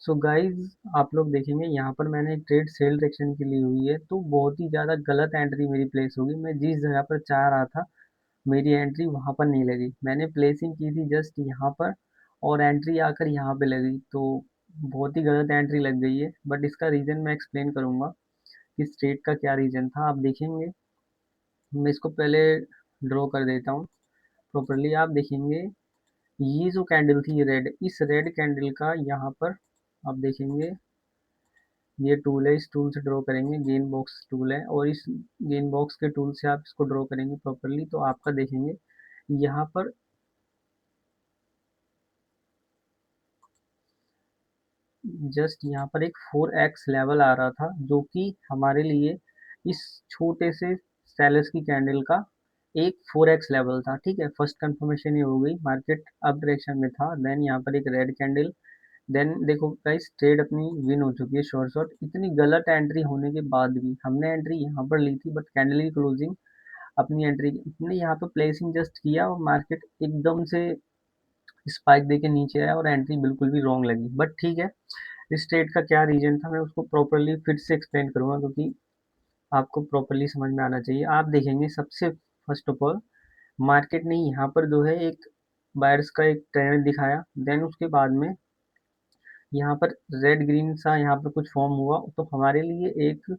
So guys आप लोग देखेंगे यहाँ पर मैंने एक ट्रेड सेल सेक्शन की ली हुई है, तो बहुत ही ज़्यादा गलत एंट्री मेरी प्लेस होगी। मैं जिस जगह पर चाह रहा था मेरी एंट्री वहाँ पर नहीं लगी। मैंने प्लेसिंग की थी जस्ट यहाँ पर और एंट्री आकर यहाँ पे लगी, तो बहुत ही गलत एंट्री लग गई है। बट इसका रीज़न मैं एक्सप्लेन करूँगा कि स्ट्रेट का क्या रीज़न था। आप देखेंगे, मैं इसको पहले ड्रॉ कर देता हूँ प्रॉपरली। आप देखेंगे ये जो कैंडल थी रेड, इस रेड कैंडल का यहाँ पर आप देखेंगे ये टूल है, इस टूल से ड्रॉ करेंगे। गेन बॉक्स टूल है और इस गेन बॉक्स के टूल से आप इसको ड्रॉ करेंगे प्रॉपरली, तो आपका देखेंगे यहाँ पर जस्ट यहाँ पर एक 4x लेवल आ रहा था, जो कि हमारे लिए इस छोटे से सेलर्स की कैंडल का एक 4x लेवल था। ठीक है, फर्स्ट कंफर्मेशन ये हो गई, मार्केट अप डायरेक्शन में था। देन यहाँ पर एक रेड कैंडल, देन देखो गाइस ट्रेड अपनी विन हो चुकी है शॉर्ट शॉर्ट। इतनी गलत एंट्री होने के बाद भी हमने एंट्री यहाँ पर ली थी, बट कैंडल की क्लोजिंग अपनी एंट्री हमने यहाँ पर प्लेसिंग जस्ट किया और मार्केट एकदम से स्पाइक देके नीचे आया और एंट्री बिल्कुल भी रॉन्ग लगी। बट ठीक है, इस ट्रेड का क्या रीजन था मैं उसको प्रॉपरली फिर से एक्सप्लेन करूंगा, क्योंकि आपको प्रॉपरली समझ में आना चाहिए। आप देखेंगे सबसे फर्स्ट ऑफ ऑल मार्केट ने यहाँ पर जो है एक बायर्स का एक ट्रेंड दिखाया। देन उसके बाद में यहाँ पर रेड ग्रीन सा यहाँ पर कुछ फॉर्म हुआ, तो हमारे लिए एक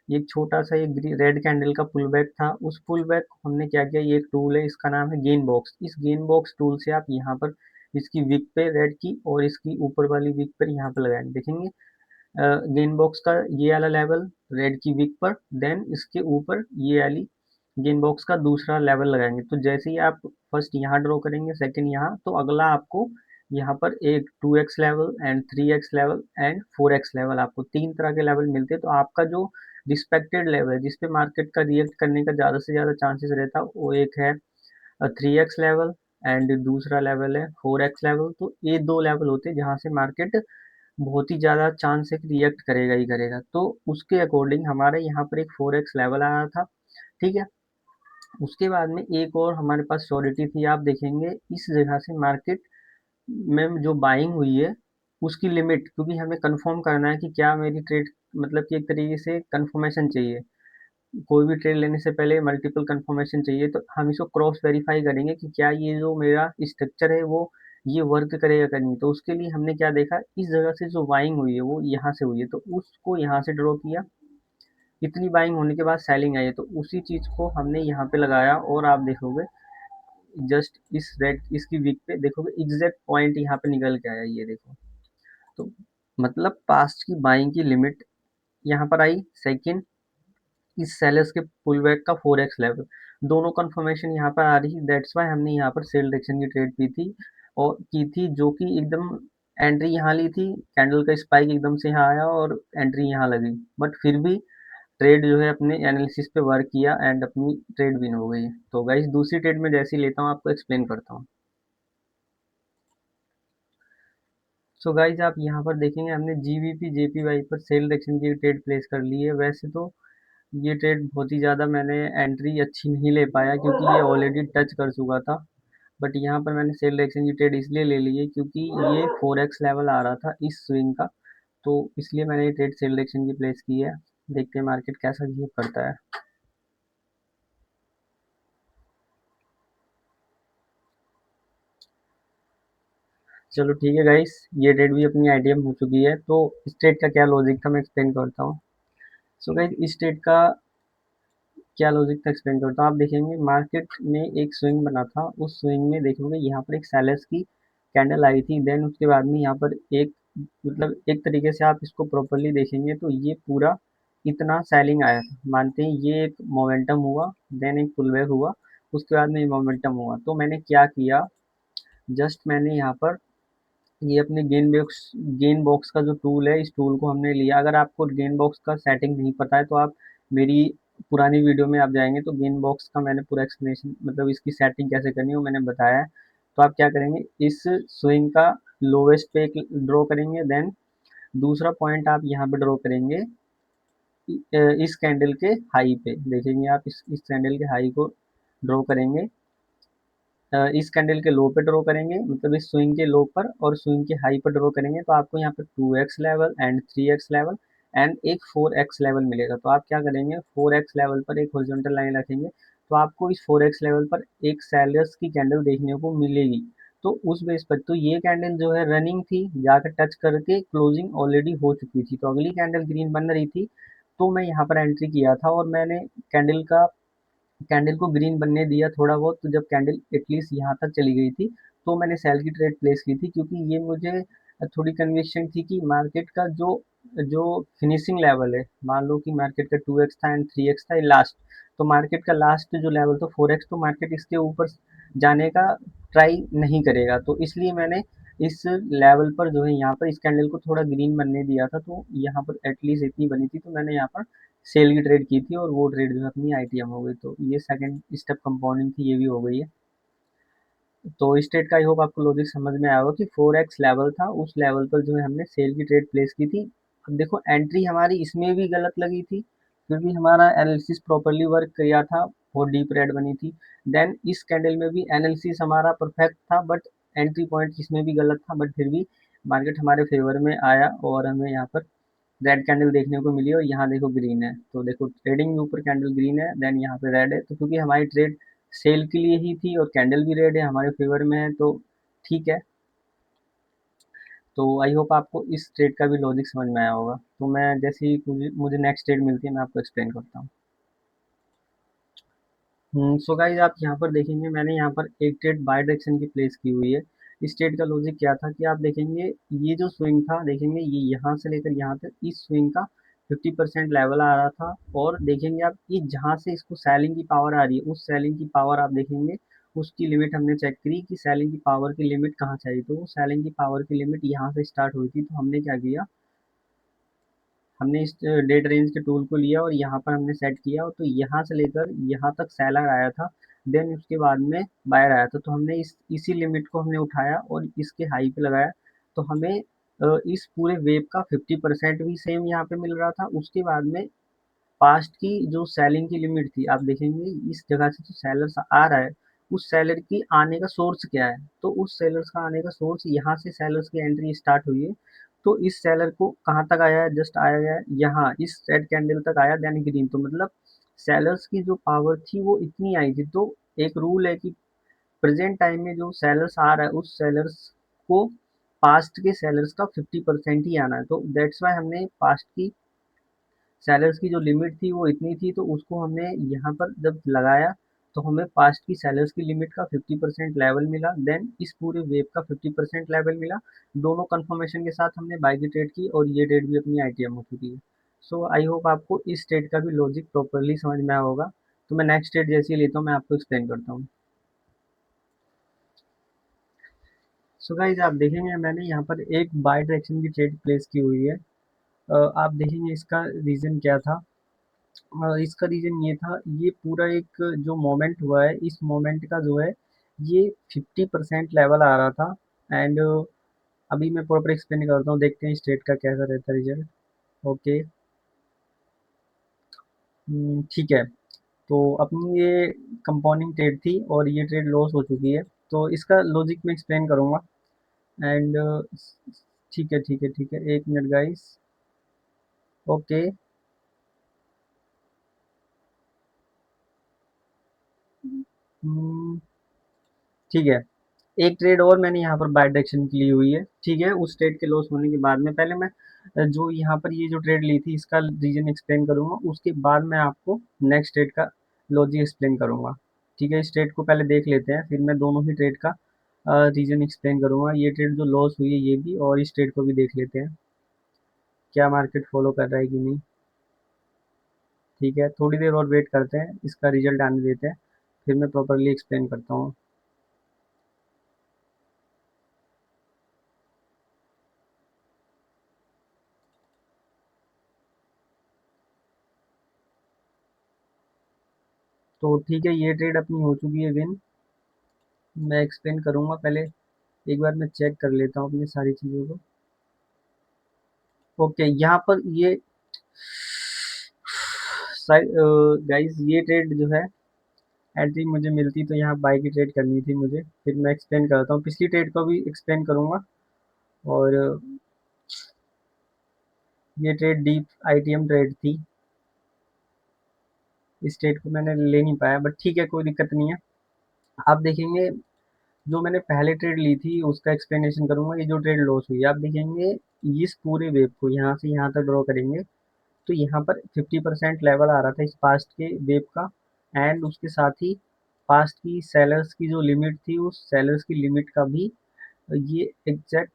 एक छोटा सा एक रेड कैंडल का पुल बैक था। उस पुल बैक को हमने क्या किया, ये एक टूल है, इसका नाम है गेन बॉक्स। इस गेन बॉक्स टूल से आप यहाँ पर इसकी विक पे रेड की और इसकी ऊपर वाली विक पर यहाँ पर लगाएंगे, देखेंगे गेन बॉक्स का ये वाला लेवल रेड की विक पर। देन इसके ऊपर ये वाली गेन बॉक्स का दूसरा लेवल लगाएंगे। तो जैसे ही आप फर्स्ट यहाँ ड्रॉ करेंगे, सेकंड यहाँ, तो अगला आपको यहाँ पर एक 2x level and 3x level and 4x level, आपको तीन तरह के लेवल मिलते हैं। तो आपका जो रिस्पेक्टेड लेवल है जिसपे मार्केट का रिएक्ट करने का ज़्यादा से ज़्यादा चांसेस रहता है, वो एक है 3x लेवल एंड दूसरा लेवल है 4x लेवल। तो ये दो लेवल होते हैं जहाँ से मार्केट बहुत ही ज़्यादा चांस है कि रिएक्ट करेगा ही करेगा। तो उसके अकॉर्डिंग हमारे यहाँ पर एक 4x लेवल आया था। ठीक है, उसके बाद में एक और हमारे पास श्योरिटी थी। आप देखेंगे इस जगह से मार्केट में जो बाइंग हुई है उसकी लिमिट, क्योंकि हमें कंफर्म करना है कि क्या मेरी ट्रेड, मतलब कि एक तरीके से कंफर्मेशन चाहिए। कोई भी ट्रेड लेने से पहले मल्टीपल कंफर्मेशन चाहिए, तो हम इसको क्रॉस वेरीफाई करेंगे कि क्या ये जो मेरा स्ट्रक्चर है वो ये वर्क करेगा कि नहीं। तो उसके लिए हमने क्या देखा, इस जगह से जो बाइंग हुई है वो यहाँ से हुई है, तो उसको यहाँ से ड्रॉ किया। इतनी बाइंग होने के बाद सेलिंग आई है, तो उसी चीज को हमने यहाँ पे लगाया और आप देखोगे जस्ट इस रेड इसकी वीक पे देखोगे एग्जैक्ट पॉइंट यहाँ पे निकल के आया, ये देखो। तो मतलब पास्ट की बाइंग की लिमिट यहाँ पर आई। सेकंड, इस सेलर्स के पुल बैक का 4x लेवल, दोनों कंफर्मेशन यहाँ पर आ रही है। दैट्स वाई हमने यहाँ पर सेल डायरेक्शन की ट्रेड की थी, और की थी जो कि एकदम एंट्री यहाँ ली थी, कैंडल का स्पाइक एकदम से यहाँ आया और एंट्री यहाँ लगी। बट फिर भी ट्रेड जो है अपने एनालिसिस पे वर्क किया एंड अपनी ट्रेड विन हो गई। तो गाइस दूसरी ट्रेड में जैसे ही लेता हूँ आपको एक्सप्लेन करता हूँ। सो गाइज आप यहाँ पर देखेंगे हमने जीबीपी जेपीवाई पर सेल डायरेक्शन की ट्रेड प्लेस कर ली है। वैसे तो ये ट्रेड बहुत ही ज़्यादा मैंने एंट्री अच्छी नहीं ले पाया, क्योंकि ये ऑलरेडी टच कर चुका था। बट यहाँ पर मैंने सेल डायरेक्शन की ट्रेड इसलिए ले ली है क्योंकि ये 4x लेवल आ रहा था इस स्विंग का, तो इसलिए मैंने ये ट्रेड सेल डायरेक्शन की प्लेस की है। देखते हैं मार्केट कैसा बिहेव करता है। चलो ठीक है गाइस, ये ट्रेड भी अपनी आईटीएम हो चुकी है। तो इस ट्रेड का क्या लॉजिक था मैं एक्सप्लेन करता हूँ। सो गाइस इस ट्रेड का क्या लॉजिक था एक्सप्लेन करता हूँ। आप देखेंगे मार्केट में एक स्विंग बना था, उस स्विंग में देखोगे यहाँ पर एक सेलर्स की कैंडल आई थी। देन उसके बाद में यहाँ पर एक, मतलब एक तरीके से आप इसको प्रॉपरली देखेंगे तो ये पूरा इतना सेलिंग आया था। मानते हैं ये एक मोमेंटम हुआ, देन एक पुल बैक हुआ, उसके बाद में ये मोमेंटम हुआ। तो मैंने क्या किया, जस्ट मैंने यहाँ पर ये अपने गेन बॉक्स का जो टूल है, इस टूल को हमने लिया। अगर आपको गेन बॉक्स का सेटिंग नहीं पता है तो आप मेरी पुरानी वीडियो में आप जाएंगे तो गेन बॉक्स का मैंने पूरा एक्सप्लेनेशन, मतलब इसकी सेटिंग कैसे करनी है वो मैंने बताया है। तो आप क्या करेंगे, इस स्विंग का लोवेस्ट पे एक ड्रॉ करेंगे। देन दूसरा पॉइंट आप यहाँ पे ड्रॉ करेंगे इस कैंडल के हाई पे, देखेंगे आप इस कैंडल के हाई को ड्रॉ करेंगे। इस कैंडल के लो पे ड्रॉ करेंगे, मतलब इस स्विंग के लो पर और स्विंग के हाई पर ड्रॉ करेंगे, तो आपको यहाँ पर 2x level and 3x level and एक 4x लेवल मिलेगा। तो आप क्या करेंगे, 4x लेवल पर एक हॉरिजॉन्टल लाइन रखेंगे, तो आपको इस 4x लेवल पर एक सेलर्स की कैंडल देखने को मिलेगी। तो उस बेस पर तो ये कैंडल जो है रनिंग थी, जाकर टच करके क्लोजिंग ऑलरेडी हो चुकी थी, तो अगली कैंडल ग्रीन बन रही थी। तो मैं यहाँ पर एंट्री किया था और मैंने कैंडल का कैंडल को ग्रीन बनने दिया थोड़ा बहुत, तो जब कैंडल एटलीस्ट यहाँ तक चली गई थी, तो मैंने सेल की ट्रेड प्लेस की थी, क्योंकि ये मुझे थोड़ी कन्विक्शन थी कि मार्केट का जो जो फिनिशिंग लेवल है, मान लो कि मार्केट का 2x था एंड 3x था लास्ट, तो मार्केट का लास्ट जो लेवल था 4x, तो मार्केट इसके ऊपर जाने का ट्राई नहीं करेगा, तो इसलिए मैंने इस लेवल पर जो है यहाँ पर इस कैंडल को थोड़ा ग्रीन बनने दिया था, तो यहाँ पर एटलीस्ट इतनी बनी थी, तो मैंने यहाँ पर सेल की ट्रेड की थी और वो ट्रेड जो है अपनी आईटीएम हो गई। तो ये सेकंड स्टेप कंपाउंडिंग थी, ये भी हो गई है। तो इस ट्रेड का आई होप आपको लॉजिक समझ में आया होगा कि 4x लेवल था, उस लेवल पर जो है हमने सेल की ट्रेड प्लेस की थी। अब देखो एंट्री हमारी इसमें भी गलत लगी थी, क्योंकि हमारा एनालिसिस प्रॉपरली वर्क किया था, बहुत डीप रेड बनी थी। देन इस कैंडल में भी एनालिसिस हमारा परफेक्ट था, बट एंट्री पॉइंट इसमें भी गलत था, बट फिर भी मार्केट हमारे फेवर में आया और हमें यहाँ पर रेड कैंडल देखने को मिली और यहाँ देखो ग्रीन है। तो देखो ट्रेडिंग में ऊपर कैंडल ग्रीन है, देन यहाँ पे रेड है, तो क्योंकि हमारी ट्रेड सेल के लिए ही थी और कैंडल भी रेड है हमारे फेवर में है, तो ठीक है। तो आई होप आपको इस ट्रेड का भी लॉजिक समझ में आया होगा। तो मैं जैसे ही मुझे नेक्स्ट ट्रेड मिलती है मैं आपको एक्सप्लेन करता हूँ। सो गाइस आप यहाँ पर देखेंगे मैंने यहाँ पर एक ट्रेड बाय डायरेक्शन की प्लेस की हुई है। इस ट्रेड का लॉजिक क्या था कि आप देखेंगे ये जो स्विंग था, देखेंगे ये यहाँ से लेकर यहाँ तक इस स्विंग का 50% लेवल आ रहा था, और देखेंगे आप ये जहाँ से इसको सेलिंग की पावर आ रही है, उस सेलिंग की पावर आप देखेंगे उसकी लिमिट हमने चेक करी कि सेलिंग की पावर की लिमिट कहाँ चाहिए, तो वो सेलिंग की पावर की लिमिट यहाँ से स्टार्ट हुई थी। तो हमने क्या किया, हमने इस डेट रेंज के टूल को लिया और यहाँ पर हमने सेट किया, और तो यहाँ से लेकर यहाँ तक सेलर आया था, देन उसके बाद में बायर आया था, तो हमने इसी लिमिट को हमने उठाया और इसके हाई पे लगाया। तो हमें इस पूरे वेव का 50% भी सेम यहाँ पे मिल रहा था। उसके बाद में पास्ट की जो सेलिंग की लिमिट थी, आप देखेंगे इस जगह से जो सेलर्स आ रहा है, उस सेलर की आने का सोर्स क्या है, तो उस सेलर्स का आने का सोर्स यहाँ से सेलर्स की एंट्री स्टार्ट हुई है। तो इस सेलर को कहाँ तक आया है, जस्ट आया गया है यहाँ इस रेड कैंडल तक आया, देन ग्रीन, तो मतलब सेलर्स की जो पावर थी वो इतनी आई थी। तो एक रूल है कि प्रेजेंट टाइम में जो सेलर्स आ रहा है उस सेलर्स को पास्ट के सेलर्स का 50% ही आना है, तो दैट्स वाई हमने पास्ट की सेलर्स की जो लिमिट थी वो इतनी थी, तो उसको हमने यहाँ पर जब लगाया तो हमें पास्ट की सेलर्स की लिमिट का 50% लेवल मिला, देन इस पूरे वेव का 50% लेवल मिला। दोनों कंफर्मेशन के साथ हमने बाय की ट्रेड की और ये ट्रेड भी अपनी आईटीएम हो चुकी है। सो आई होप आपको इस ट्रेड का भी लॉजिक प्रॉपरली समझ में आया होगा। तो मैं नेक्स्ट ट्रेड जैसे ही लेता हूँ मैं आपको एक्सप्लेन करता हूँ। सो गाइज आप देखेंगे मैंने यहाँ पर एक बाय डायरेक्शन की ट्रेड प्लेस की हुई है। आप देखेंगे इसका रीज़न क्या था। इसका रीज़न ये था, ये पूरा एक जो मोमेंट हुआ है इस मोमेंट का जो है ये 50% लेवल आ रहा था। एंड अभी मैं प्रॉपर एक्सप्लेन करता हूँ, देखते हैं स्टेट का कैसा रहता है रिजल्ट। ओके, ठीक है। तो अपनी ये कंपाउंडिंग ट्रेड थी और ये ट्रेड लॉस हो चुकी है, तो इसका लॉजिक मैं एक्सप्लेन करूँगा। एंड ठीक है ठीक है ठीक है, एक मिनट गाइस। ओके, ठीक है। एक ट्रेड और मैंने यहाँ पर बाय डायरेक्शन की ली हुई है, ठीक है। उस ट्रेड के लॉस होने के बाद में पहले मैं जो यहाँ पर ये जो ट्रेड ली थी इसका रीजन एक्सप्लेन करूँगा, उसके बाद मैं आपको नेक्स्ट ट्रेड का लॉजिक एक्सप्लेन करूँगा। ठीक है, इस ट्रेड को पहले देख लेते हैं, फिर मैं दोनों ही ट्रेड का रीजन एक्सप्लेन करूँगा। ये ट्रेड जो लॉस हुई है ये भी, और इस ट्रेड को भी देख लेते हैं क्या मार्केट फॉलो कर रहा है कि नहीं। ठीक है, थोड़ी देर और वेट करते हैं, इसका रिजल्ट आने देते हैं, फिर मैं प्रॉपरली एक्सप्लेन करता हूँ। तो ठीक है, ये ट्रेड अपनी हो चुकी है विन। मैं एक्सप्लेन करूँगा, पहले एक बार मैं चेक कर लेता हूँ अपनी सारी चीज़ों को। ओके, यहाँ पर ये गाइस ये ट्रेड जो है एंट्री मुझे मिलती तो यहाँ बाई की ट्रेड करनी थी मुझे। फिर मैं एक्सप्लेन करता हूँ, पिछली ट्रेड को भी एक्सप्लेन करूँगा। और ये ट्रेड डीप आईटीएम ट्रेड थी, इस ट्रेड को मैंने ले नहीं पाया, बट ठीक है, कोई दिक्कत नहीं है। आप देखेंगे जो मैंने पहले ट्रेड ली थी उसका एक्सप्लेनेशन करूंगा। ये जो ट्रेड लॉस हुई, आप देखेंगे इस पूरे वेव को यहाँ से यहाँ तक ड्रॉ करेंगे तो यहाँ पर 50% लेवल आ रहा था इस पास्ट के वेव का। एंड उसके साथ ही पास्ट की सेलर्स की जो लिमिट थी, उस सेलर्स की लिमिट का भी ये एग्जैक्ट,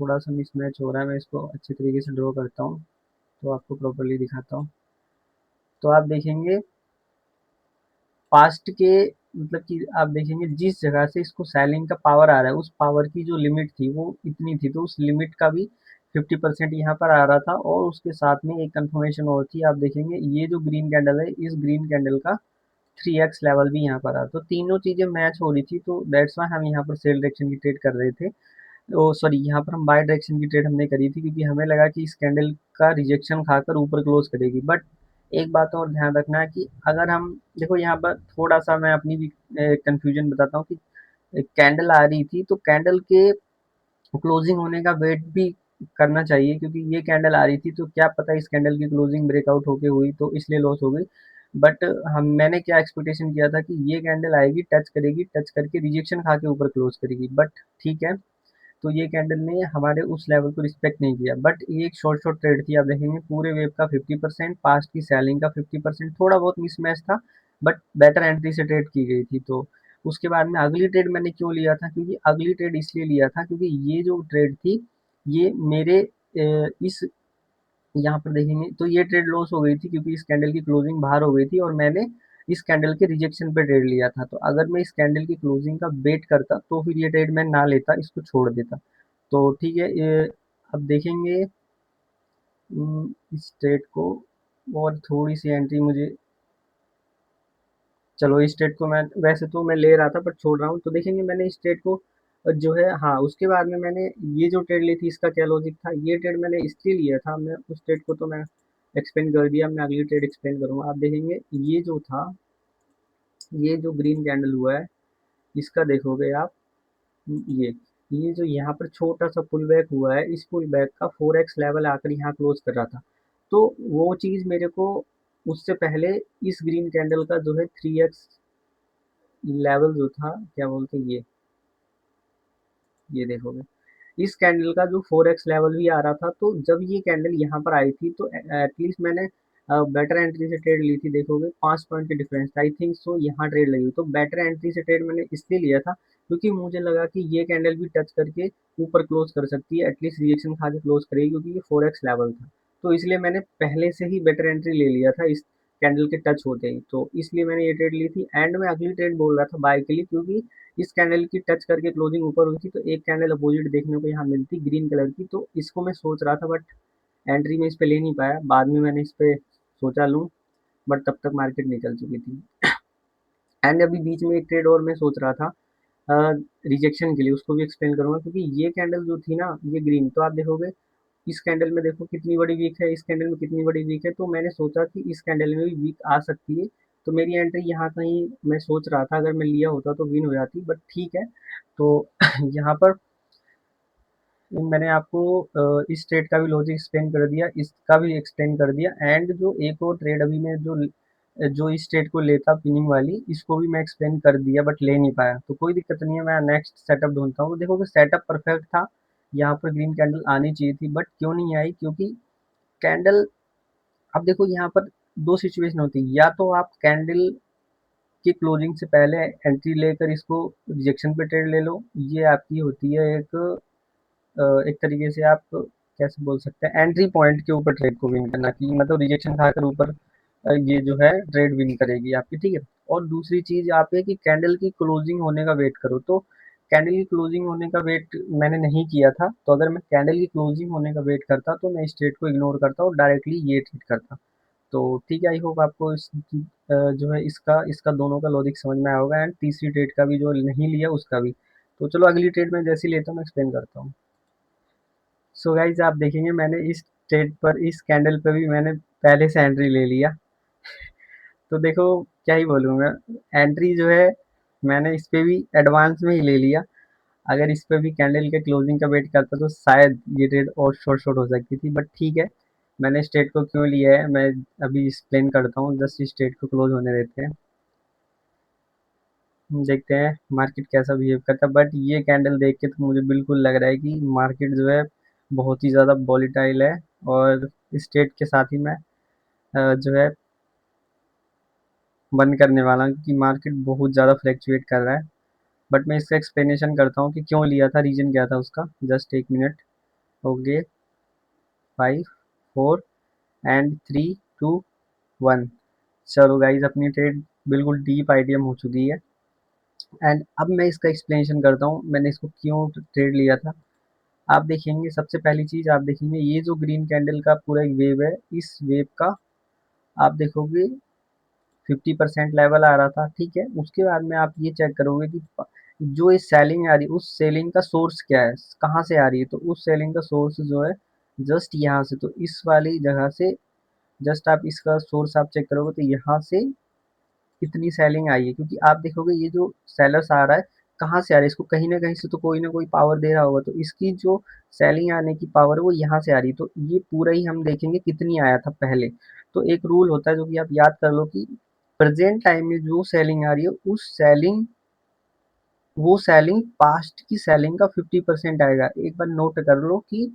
थोड़ा सा मिसमैच हो रहा है, मैं इसको अच्छे तरीके से ड्रॉ करता हूँ तो आपको प्रॉपरली दिखाता हूँ। तो आप देखेंगे पास्ट के, मतलब कि आप देखेंगे जिस जगह से इसको सेलिंग का पावर आ रहा है, उस पावर की जो लिमिट थी वो इतनी थी, तो उस लिमिट का भी 50% यहाँ पर आ रहा था। और उसके साथ में एक कंफर्मेशन और थी, आप देखेंगे ये जो ग्रीन कैंडल है, इस ग्रीन कैंडल का 3x लेवल भी यहाँ पर आ, तो तीनों चीजें मैच हो रही थी, तो दैट्स वाई हम यहाँ पर सेल डायरेक्शन की ट्रेड कर रहे थे। ओ सॉरी, यहाँ पर हम बाय डायरेक्शन की ट्रेड हमने करी थी, क्योंकि हमें लगा कि इस कैंडल का रिजेक्शन खाकर ऊपर क्लोज करेगी। बट एक बात और ध्यान रखना है कि अगर हम देखो यहाँ पर थोड़ा सा मैं अपनी भी कंफ्यूजन बताता हूँ कि कैंडल आ रही थी तो कैंडल के क्लोजिंग होने का वेट भी करना चाहिए, क्योंकि ये कैंडल आ रही थी तो क्या पता इस कैंडल की क्लोजिंग ब्रेकआउट होके हुई तो इसलिए लॉस हो गई। बट हम मैंने क्या एक्सपेक्टेशन किया था कि ये कैंडल आएगी, टच करेगी, टच करके रिजेक्शन खा के ऊपर क्लोज करेगी, बट ठीक है। तो ये कैंडल ने हमारे उस लेवल को रिस्पेक्ट नहीं किया। बट ये एक शॉर्ट शॉर्ट ट्रेड थी, आप देखेंगे पूरे वेव का 50%, पास्ट की सेलिंग का 50%, थोड़ा बहुत मिसमैच था, बट बेटर एंट्री से ट्रेड की गई थी। तो उसके बाद में अगली ट्रेड मैंने क्यों लिया था, क्योंकि अगली ट्रेड इसलिए लिया था क्योंकि ये जो ट्रेड थी ये मेरे इस यहाँ पर देखेंगे तो ये ट्रेड लॉस हो गई थी, क्योंकि इस कैंडल की क्लोजिंग बाहर हो गई थी और मैंने इस कैंडल के रिजेक्शन पे ट्रेड लिया था। तो अगर मैं इस कैंडल की क्लोजिंग का वेट करता तो फिर ये ट्रेड मैं ना लेता, इसको छोड़ देता। तो ठीक है, ये अब देखेंगे इस ट्रेड को। और थोड़ी सी एंट्री मुझे, चलो इस ट्रेड को मैं, वैसे तो मैं ले रहा था बट छोड़ रहा हूँ। तो देखेंगे मैंने इस ट्रेड को जो है, हाँ उसके बाद में मैंने ये जो ट्रेड ली थी इसका क्या लॉजिक था। ये ट्रेड मैंने इसलिए लिया था, मैं उस ट्रेड को तो मैं एक्सप्लेन कर दिया, मैं अगली ट्रेड एक्सप्लेन करूंगा। आप देखेंगे ये जो था, ये जो ग्रीन कैंडल हुआ है इसका देखोगे आप, ये ये जो यहाँ पर छोटा सा पुल बैक हुआ है, इस पुल बैक का 4x लेवल आकर यहाँ क्लोज कर रहा था। तो वो चीज़ मेरे को उससे पहले इस ग्रीन कैंडल का जो है 3x लेवल जो था, क्या बोलते हैं ये देखोगे इस कैंडल का जो 4x लेवल भी आ रहा था। तो जब ये कैंडल यहाँ पर आई थी तो एटलीस्ट मैंने बेटर एंट्री से ट्रेड ली थी, देखोगे 5 पॉइंट की डिफरेंस था आई थिंक सो, यहाँ ट्रेड लगी। तो बेटर एंट्री से ट्रेड मैंने इसलिए लिया था क्योंकि मुझे लगा कि ये कैंडल भी टच करके ऊपर क्लोज कर सकती है, एटलीस्ट रिएक्शन खा के क्लोज करेगी, क्योंकि ये 4x लेवल था। तो इसलिए मैंने पहले से ही बेटर एंट्री ले लिया था इस कैंडल के टच होते ही, तो इसलिए मैंने ये ट्रेड ली थी। एंड मैं अगली ट्रेड बोल रहा था बाय के लिए, क्योंकि इस कैंडल की टच करके क्लोजिंग ऊपर हुई थी तो एक कैंडल अपोजिट देखने को यहाँ मिलती ग्रीन कलर की, तो इसको मैं सोच रहा था बट एंट्री में इस पे ले नहीं पाया। बाद में मैंने इस पे सोचा लूँ, बट तब तक मार्केट निकल चुकी थी। एंड अभी बीच में एक ट्रेड और मैं सोच रहा था रिजेक्शन के लिए, उसको भी एक्सप्लेन करूंगा, क्योंकि ये कैंडल जो थी ना, ये ग्रीन, तो आप देखोगे इस कैंडल में देखो कितनी बड़ी वीक है, इस कैंडल में कितनी बड़ी वीक है। तो मैंने सोचा कि इस कैंडल में भी वीक आ सकती है, तो मेरी एंट्री यहाँ कहीं, मैं सोच रहा था अगर मैं लिया होता तो विन हो जाती, बट ठीक है। तो यहाँ पर मैंने आपको इस ट्रेड का भी लॉजिक एक्सप्लेन कर दिया, इसका भी एक्सप्लेन कर दिया। एंड जो एक और ट्रेड अभी मैं जो जो इस ट्रेड को लेता पिनिंग वाली, इसको भी मैं एक्सप्लेन कर दिया बट ले नहीं पाया, तो कोई दिक्कत नहीं है, मैं नेक्स्ट सेटअप ढूंढता हूँ। तो देखो कि सेटअप परफेक्ट था, यहाँ पर ग्रीन कैंडल आनी चाहिए थी बट क्यों नहीं आई, क्योंकि कैंडल, अब देखो यहाँ पर दो सिचुएशन होती है, या तो आप कैंडल की क्लोजिंग से पहले एंट्री लेकर इसको रिजेक्शन पे ट्रेड ले लो, ये आपकी होती है एक तरीके से आप कैसे बोल सकते हैं, एंट्री पॉइंट के ऊपर ट्रेड को विन करना, कि मतलब रिजेक्शन खाकर ऊपर ये जो है ट्रेड विन करेगी आपकी, ठीक है। और दूसरी चीज आप है कि कैंडल की क्लोजिंग होने का वेट करो। तो कैंडल की क्लोजिंग होने का वेट मैंने नहीं किया था, तो अगर मैं कैंडल की क्लोजिंग होने का वेट करता तो मैं इस ट्रेड को इग्नोर करता और डायरेक्टली ये ट्रेड करता। तो ठीक है, आई होप आपको जो है इसका इसका दोनों का लॉजिक समझ में आया होगा। एंड तीसरी ट्रेड का भी जो नहीं लिया उसका भी। तो चलो अगली ट्रेड में जैसे ही लेता हूँ मैं एक्सप्लेन करता हूँ। सो गाइज आप देखेंगे मैंने इस ट्रेड पर, इस कैंडल पे भी मैंने पहले से एंट्री ले लिया। तो देखो क्या ही बोलूँ मैं। एंट्री जो है मैंने इस पे भी एडवांस में ही ले लिया। अगर इस पे भी कैंडल के क्लोजिंग का वेट करता तो शायद ये ट्रेड और शॉर्ट शॉर्ट हो सकती थी, बट ठीक है। मैंने इस ट्रेड को क्यों लिया है मैं अभी एक्सप्लेन करता हूँ, जस्ट इस ट्रेड को क्लोज होने देते हैं। देखते हैं मार्केट कैसा बिहेव करता है, बट ये कैंडल देख के तो मुझे बिल्कुल लग रहा है कि मार्केट जो है बहुत ही ज़्यादा वॉलीटाइल है। और इस ट्रेड के साथ ही मैं जो है बंद करने वाला हूँ, क्योंकि मार्केट बहुत ज़्यादा फ्लैक्चुएट कर रहा है। बट मैं इसका एक्सप्लेनेशन करता हूँ कि क्यों लिया था, रीज़न क्या था उसका। जस्ट एक मिनट। Okay, 5 4 and 3 2 1। चलो गाइज, अपनी ट्रेड बिल्कुल डीप आईटीएम हो चुकी है। एंड अब मैं इसका एक्सप्लेनेशन करता हूँ मैंने इसको क्यों ट्रेड लिया था। आप देखेंगे, सबसे पहली चीज़ आप देखेंगे, ये जो ग्रीन कैंडल का पूरा एक वेव है, इस वेव का आप देखोगे 50% लेवल आ रहा था, ठीक है। उसके बाद में आप ये चेक करोगे कि जो ये सेलिंग आ रही है, उस सेलिंग का सोर्स क्या है, कहाँ से आ रही है। तो उस सेलिंग का सोर्स जो है जस्ट यहाँ से, तो इस वाली जगह से जस्ट आप इसका सोर्स आप चेक करोगे तो यहाँ से इतनी सेलिंग आई है। क्योंकि आप देखोगे ये जो सेलर्स आ रहा है, कहाँ से आ रहा है, इसको कहीं ना कहीं से तो कोई ना कोई पावर दे रहा होगा, तो इसकी जो सेलिंग आने की पावर है वो यहाँ से आ रही है। तो ये पूरा ही हम देखेंगे कितनी आया था पहले। तो एक रूल होता है जो कि आप याद कर लो कि प्रेजेंट टाइम में जो सेलिंग आ रही है, वो सेलिंग पास्ट की सेलिंग का 50% आएगा। एक बार नोट कर लो कि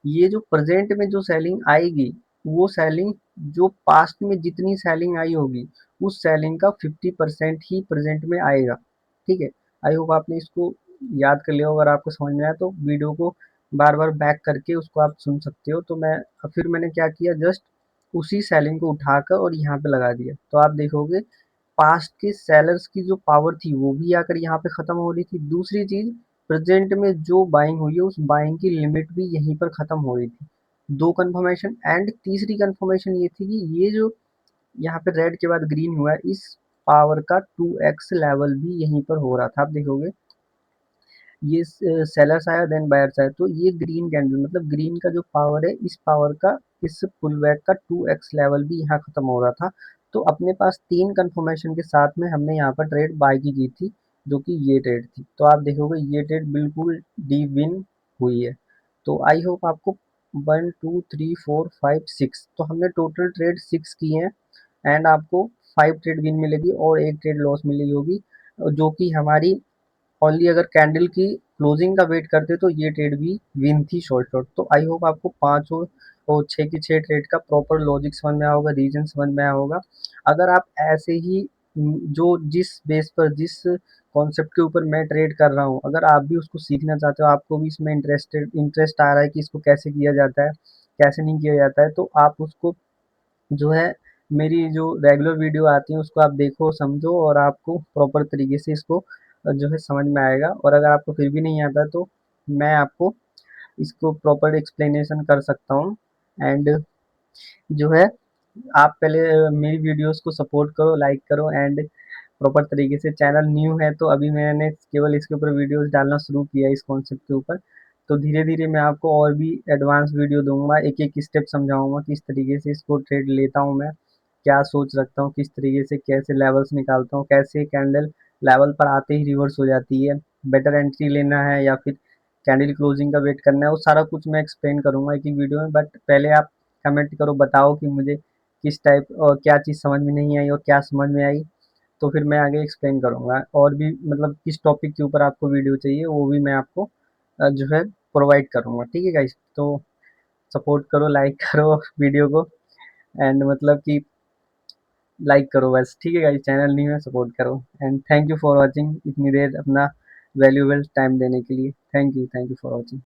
ये जो प्रेजेंट में जो सेलिंग आएगी, वो सेलिंग जो पास्ट में जितनी सेलिंग आई होगी, उस सेलिंग का 50% ही प्रेजेंट में आएगा। ठीक है। आई होप आपने इसको याद कर लिया हो। अगर आपको समझ में आया तो वीडियो को बार बार बैक करके उसको आप सुन सकते हो। तो फिर मैंने क्या किया, जस्ट उसी सेलिंग को उठाकर और यहाँ पे लगा दिया। तो आप देखोगे पास्ट के सेलर्स की जो पावर थी वो भी आकर यहाँ पे खत्म हो रही थी। दूसरी चीज, प्रेजेंट में जो बाइंग हुई है, उस बाइंग की लिमिट भी यहीं पर खत्म हो रही थी। दो कंफर्मेशन। एंड तीसरी कंफर्मेशन ये थी कि ये जो यहाँ पे रेड के बाद ग्रीन हुआ है, इस पावर का 2x लेवल भी यहीं पर हो रहा था। आप देखोगे ये सेलर्स आया देन बायर्स आया, तो ये ग्रीन कैंडल मतलब ग्रीन का जो पावर है, इस पावर का, इस पुल बैक का 2x लेवल भी यहाँ खत्म हो रहा था। तो अपने पास तीन कंफर्मेशन के साथ में हमने यहाँ पर ट्रेड बाय की थी, जो कि ये ट्रेड थी। तो आप देखोगे ये ट्रेड बिल्कुल डी विन हुई है। तो आई होप आपको 1 2 3 4 5 6, तो हमने टोटल ट्रेड 6 किए हैं। एंड आपको 5 ट्रेड विन मिलेगी और एक ट्रेड लॉस मिली होगी, जो कि हमारी ओनली अगर कैंडल की क्लोजिंग का वेट करते तो ये ट्रेड भी विन थी शॉर्ट शॉर्ट। तो आई होप आपको पांचों और छः की छः ट्रेड का प्रॉपर लॉजिक समझ में आया होगा, रीजन समझ में आया होगा। अगर आप ऐसे ही जो जिस बेस पर जिस कॉन्सेप्ट के ऊपर मैं ट्रेड कर रहा हूँ, अगर आप भी उसको सीखना चाहते हो, आपको भी इसमें इंटरेस्ट आ रहा है कि इसको कैसे किया जाता है, कैसे नहीं किया जाता है, तो आप उसको जो है मेरी जो रेगुलर वीडियो आती है उसको आप देखो, समझो, और आपको प्रॉपर तरीके से इसको जो है समझ में आएगा। और अगर आपको फिर भी नहीं आता तो मैं आपको इसको प्रॉपर एक्सप्लेनेशन कर सकता हूँ। एंड जो है आप पहले मेरी वीडियोस को सपोर्ट करो, लाइक करो। एंड प्रॉपर तरीके से, चैनल न्यू है तो अभी मैंने केवल इसके ऊपर वीडियोस डालना शुरू किया है इस कॉन्सेप्ट के ऊपर। तो धीरे धीरे मैं आपको और भी एडवांस वीडियो दूंगा, एक एक स्टेप समझाऊंगा किस तरीके से इसको ट्रेड लेता हूँ मैं, क्या सोच रखता हूँ, किस तरीके से कैसे लेवल्स निकालता हूँ, कैसे कैंडल लेवल पर आते ही रिवर्स हो जाती है, बेटर एंट्री लेना है या फिर कैंडल क्लोजिंग का वेट करना है, वो सारा कुछ मैं एक्सप्लेन करूंगा एक एक वीडियो में। बट पहले आप कमेंट करो, बताओ कि मुझे किस टाइप और क्या चीज़ समझ में नहीं आई और क्या समझ में आई। तो फिर मैं आगे एक्सप्लेन करूँगा, और भी मतलब किस टॉपिक के ऊपर आपको वीडियो चाहिए वो भी मैं आपको जो है प्रोवाइड करूँगा। ठीक है गाइस, तो सपोर्ट करो, लाइक करो वीडियो को। एंड मतलब कि लाइक करो बस, ठीक है गाइस, चैनल न्यू है, सपोर्ट करो। And thank you for watching, इतनी देर अपना वैल्यूएबल टाइम देने के लिए। Thank you for watching.